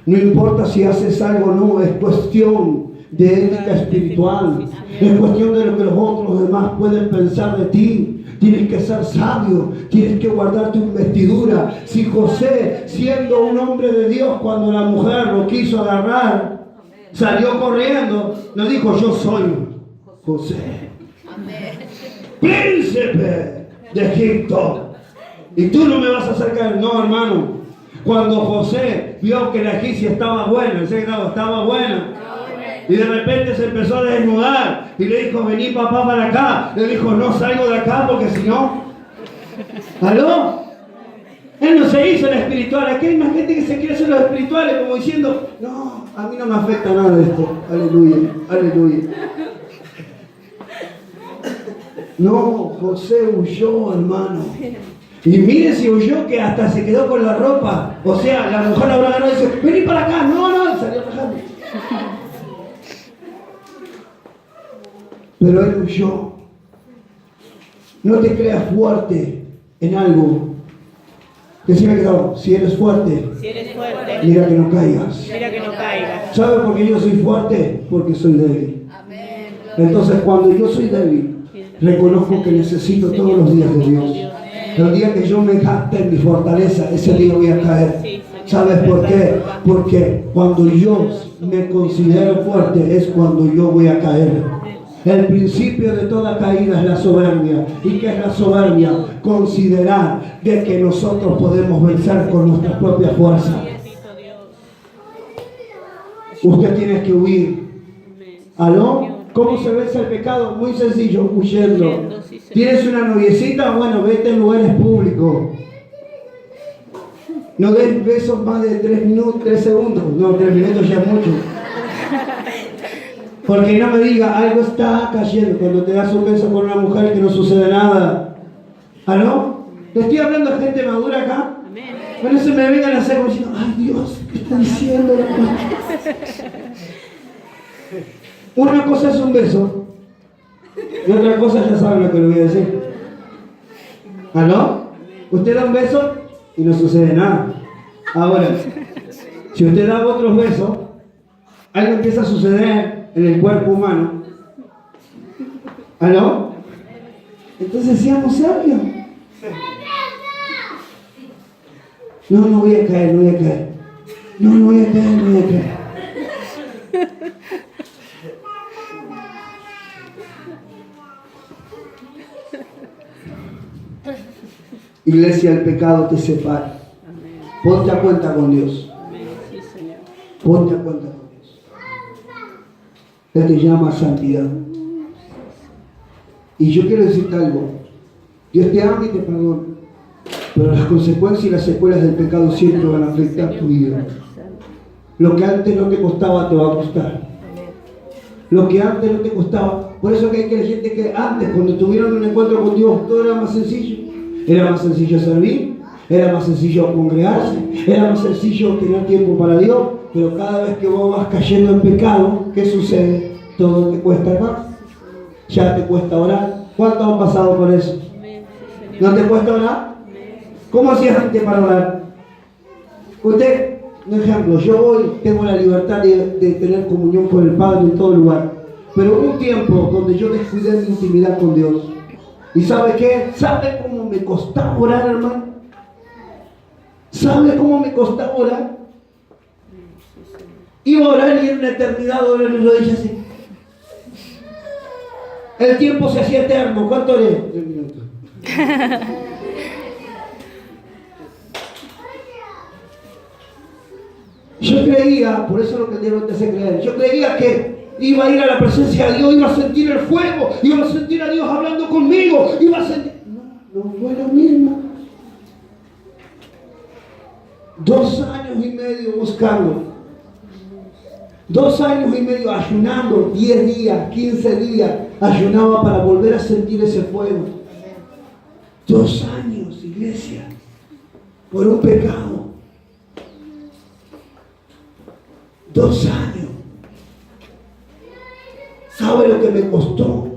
No importa si haces algo o no, es cuestión de ética espiritual. Es cuestión de lo que los otros demás pueden pensar de ti. Tienes que ser sabio, tienes que guardar tu investidura. Si José, siendo un hombre de Dios, cuando la mujer lo quiso agarrar, salió corriendo, no dijo, yo soy José, príncipe de Egipto, y tú no me vas a acercar. No, hermano. Cuando José vio que la egipcia estaba buena, estaba buena, y de repente se empezó a desnudar y le dijo, vení papá para acá. Le dijo, no salgo de acá porque si no... ¿Aló? Él no se hizo el espiritual. Aquí hay más gente que se quiere hacer los espirituales como diciendo, no, a mí no me afecta nada de esto. Aleluya, aleluya. No, José huyó, hermano. Y mire si huyó que hasta se quedó con la ropa. O sea, la mujer habrá ganado y dice, vení para acá. No, salió rajando. Pero él huyó. No te creas fuerte en algo. Decime que no, si eres fuerte, mira que no caigas. ¿Sabe por qué yo soy fuerte? Porque soy débil. Entonces cuando yo soy débil, reconozco que necesito todos los días de Dios. El día que yo me jacte en mi fortaleza, ese día voy a caer. ¿Sabes por qué? Porque cuando yo me considero fuerte es cuando yo voy a caer. El principio de toda caída es la soberbia. ¿Y qué es la soberbia? Considerar de que nosotros podemos vencer con nuestra propia fuerza. Usted tiene que huir. ¿Aló? ¿Cómo se vence el pecado? Muy sencillo, huyendo. ¿Tienes una noviecita? Bueno, vete en lugares públicos. No des besos más de 3 minutos, 3 segundos. No, 3 minutos ya es mucho. Porque no me diga, algo está cayendo cuando te das un beso con una mujer que no sucede nada. ¿Aló? ¿Le estoy hablando a gente madura acá? Bueno, se me vengan a hacer como diciendo, ay Dios, ¿qué está diciendo? Una cosa es un beso y otra cosa ya saben lo que le voy a decir. ¿Aló? Usted da un beso y no sucede nada. Ahora, si usted da otros besos, algo empieza a suceder en el cuerpo humano. ¿Aló? Entonces seamos sabios. No voy a caer, no voy a caer. No voy a caer, no voy a caer. Iglesia, el pecado te separa. Ponte a cuenta con Dios. Ponte a cuenta con Dios. Él te llama a santidad. Y yo quiero decirte algo. Dios te ama y te perdona. Pero las consecuencias y las secuelas del pecado siempre van a afectar tu vida. Lo que antes no te costaba te va a costar. Lo que antes no te costaba. Por eso que hay gente que antes, cuando tuvieron un encuentro con Dios, todo era más sencillo. Era más sencillo servir, era más sencillo congregarse, era más sencillo tener tiempo para Dios. Pero cada vez que vos vas cayendo en pecado, ¿qué sucede? Todo te cuesta más. Ya te cuesta orar. ¿Cuántos han pasado por eso? ¿No te cuesta orar? ¿Cómo hacías antes para orar? Usted, un ejemplo, yo hoy tengo la libertad de tener comunión con el Padre en todo lugar. Pero hubo un tiempo donde yo descuidé mi intimidad con Dios. ¿Y sabe qué? ¿Sabe cómo me costaba orar, hermano? ¿Sabe cómo me costaba orar? Iba a orar y en una eternidad orar mis rodillas así. El tiempo se hacía eterno. ¿Cuánto oré? 3 minutos. Yo creía, por eso es lo que Dios te hace creer, yo creía que iba a ir a la presencia de Dios, iba a sentir el fuego, iba a sentir a Dios hablando conmigo, iba a sentir... No fue lo mismo. 2 años y medio buscando. 2 años y medio ayunando, 10 días, 15 días, ayunaba para volver a sentir ese fuego. 2 años, iglesia, por un pecado. 2 años. ¿Sabe lo que me costó?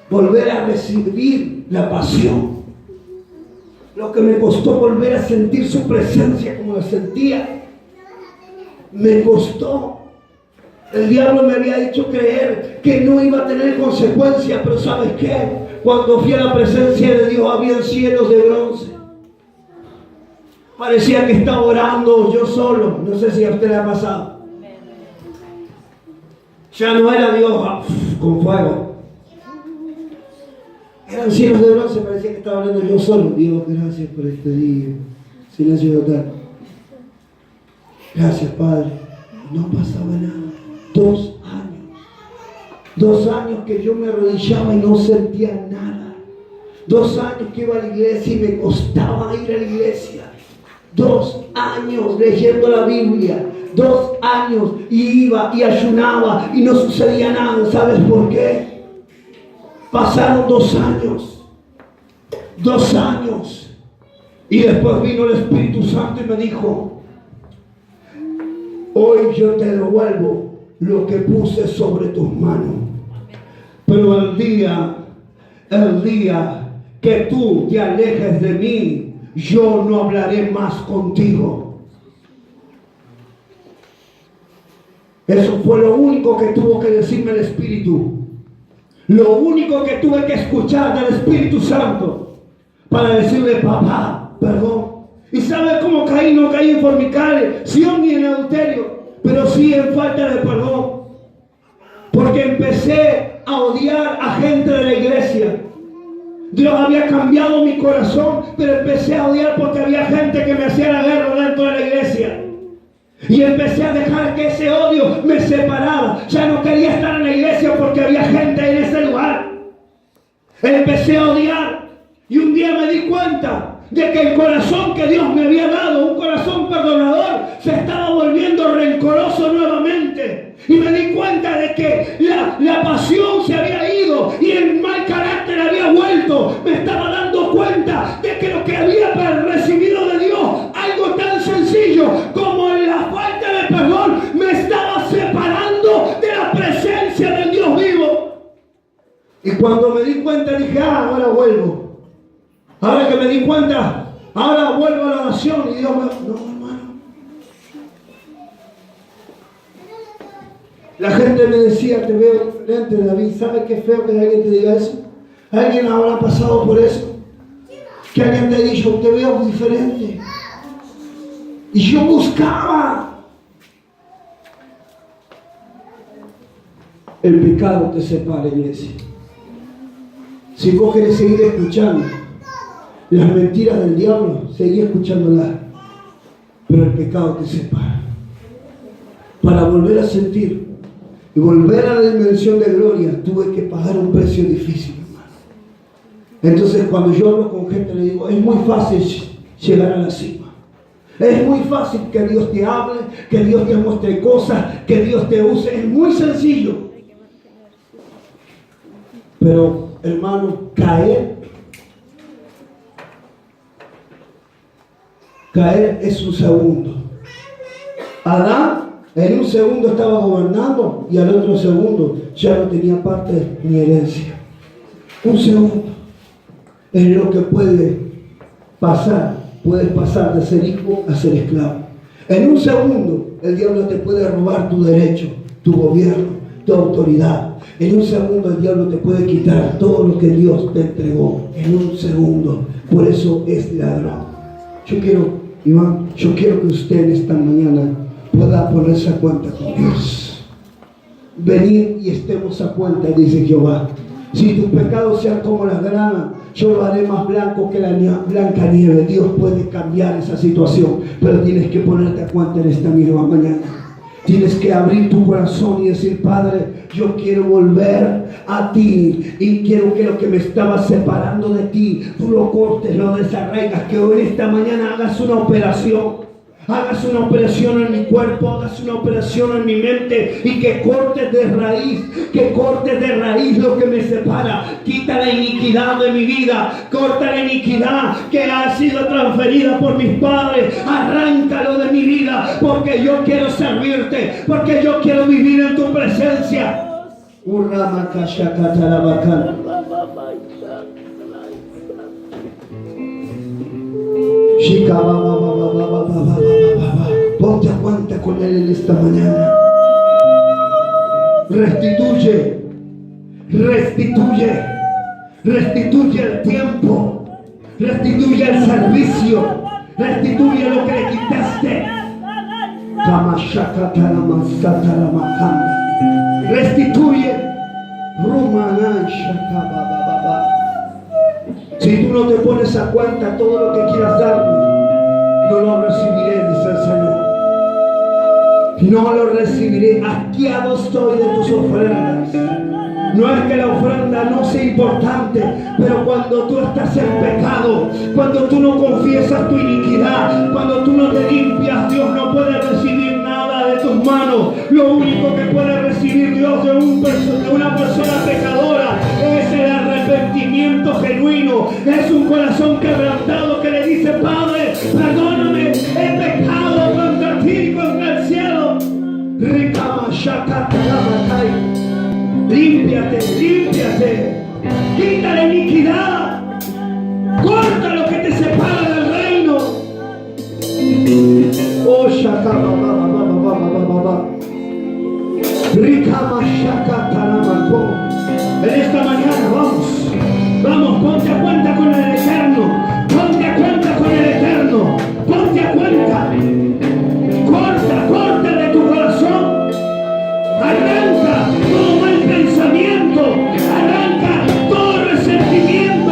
Volver a recibir la pasión. Lo que me costó volver a sentir su presencia como la sentía. Me costó. El diablo me había hecho creer que no iba a tener consecuencias, pero ¿sabes qué? Cuando fui a la presencia de Dios había cielos de bronce. Parecía que estaba orando yo solo. No sé si a usted le ha pasado. Ya no era Dios con fuego. Eran cielos de bronce. Parecía que estaba orando yo solo. Dios, gracias por este día. Silencio total. Gracias, Padre. No pasaba nada. 2 años. 2 años que yo me arrodillaba y no sentía nada. 2 años que iba a la iglesia y me costaba ir a la iglesia. 2 años leyendo la Biblia. 2 años y iba y ayunaba y no sucedía nada. ¿Sabes por qué? Pasaron 2 años. 2 años. Y después vino el Espíritu Santo y me dijo: hoy yo te devuelvo lo que puse sobre tus manos. Pero el día que tú te alejes de mí, yo no hablaré más contigo. Eso fue lo único que tuvo que decirme el Espíritu. Lo único que tuve que escuchar del Espíritu Santo para decirle: papá, perdón. ¿Y sabes cómo caí? No caí en fornicación ni en adulterio, pero sí en falta de perdón. Porque empecé a odiar a gente de la iglesia. Dios había cambiado mi corazón, pero empecé a odiar porque había gente que me hacía la guerra dentro de la iglesia. Y empecé a dejar que ese odio me separara. Ya no quería estar en la iglesia porque había gente en ese lugar. Empecé a odiar. Y un día me di cuenta de que el corazón que Dios me había dado, un corazón perdonador, se estaba volviendo rencoroso nuevamente. Y me di cuenta de que la pasión se había ido y el mal carácter había vuelto. Me estaba dando cuenta de que lo que había recibido de Dios, algo tan sencillo como la falta de perdón, me estaba separando de la presencia del Dios vivo. Y cuando me di cuenta dije: ahora vuelvo. Ahora que me di cuenta, ahora vuelvo a la oración. Y Dios me... No, hermano. La gente me decía: te veo diferente, David. ¿Sabes qué feo que alguien te diga eso? ¿Alguien habrá pasado por eso? Que alguien te ha dicho: te veo diferente. Y yo buscaba. El pecado te separa, iglesia. Si vos querés seguir escuchando las mentiras del diablo, seguí escuchándolas. Pero el pecado te separa. Para volver a sentir y volver a la dimensión de gloria, tuve que pagar un precio difícil, hermano. Entonces, cuando yo hablo con gente, le digo, es muy fácil llegar a la cima. Es muy fácil que Dios te hable, que Dios te muestre cosas, que Dios te use. Es muy sencillo. Pero, hermano, caer es un segundo. Adán en un segundo estaba gobernando y al otro segundo ya no tenía parte ni herencia. Un segundo es lo que puede pasar. Puedes pasar de ser hijo a ser esclavo. En un segundo el diablo te puede robar tu derecho, tu gobierno, tu autoridad. En un segundo el diablo te puede quitar todo lo que Dios te entregó. En un segundo. Por eso es ladrón. Yo quiero que usted en esta mañana pueda ponerse a cuenta con Dios. Venid y estemos a cuenta, dice Jehová. Si tus pecados sean como la grana, yo lo haré más blanco que la blanca nieve. Dios puede cambiar esa situación, pero tienes que ponerte a cuenta en esta misma mañana. Tienes que abrir tu corazón y decir, Padre, yo quiero volver a ti y quiero que lo que me estaba separando de ti, tú lo cortes, lo desarraigas, que hoy en esta mañana hagas una operación. Hagas una operación en mi cuerpo, hagas una operación en mi mente y que cortes de raíz lo que me separa. Quita la iniquidad de mi vida, corta la iniquidad que ha sido transferida por mis padres, arráncalo de mi vida, porque yo quiero servirte, porque yo quiero vivir en tu presencia. Ponte a cuenta con Él en esta mañana. Restituye el tiempo, restituye el servicio, restituye lo que le quitaste. Restituye. Si tú no te pones a cuenta todo lo que quieras darme, no lo recibiré, dice el Señor. No lo recibiré. Asqueado estoy de tus ofrendas. No es que la ofrenda no sea importante, pero cuando tú estás en pecado, cuando tú no confiesas tu iniquidad, cuando tú no te limpias, Dios no puede recibir nada de tus manos. Lo único que puede recibir Dios de una persona pecadora es el arrepentimiento genuino. Es un corazón quebrantado que le dice, Padre, perdóname, he pecado contra ti y contra el cielo. Límpiate, quita la iniquidad, corta lo que te separa del reino. Oh, en esta mañana vamos, ponte a cuenta con el Eterno, ponte a cuenta con el Eterno, ponte a cuenta, corta de tu corazón, arranca todo mal pensamiento, arranca todo resentimiento.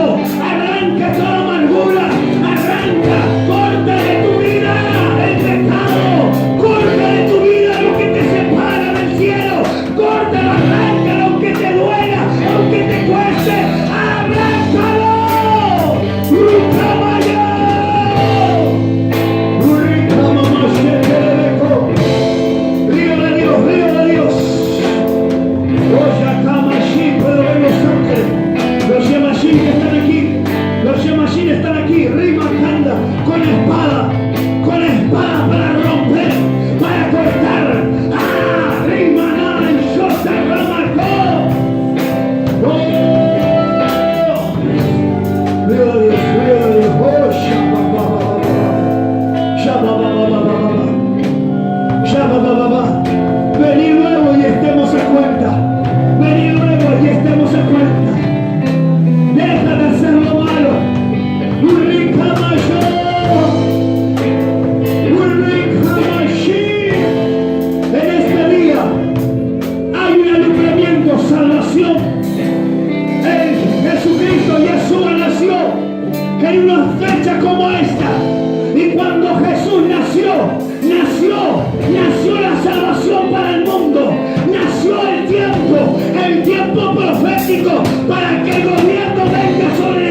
nació la salvación para el mundo, nació el tiempo profético para que el gobierno venga sobre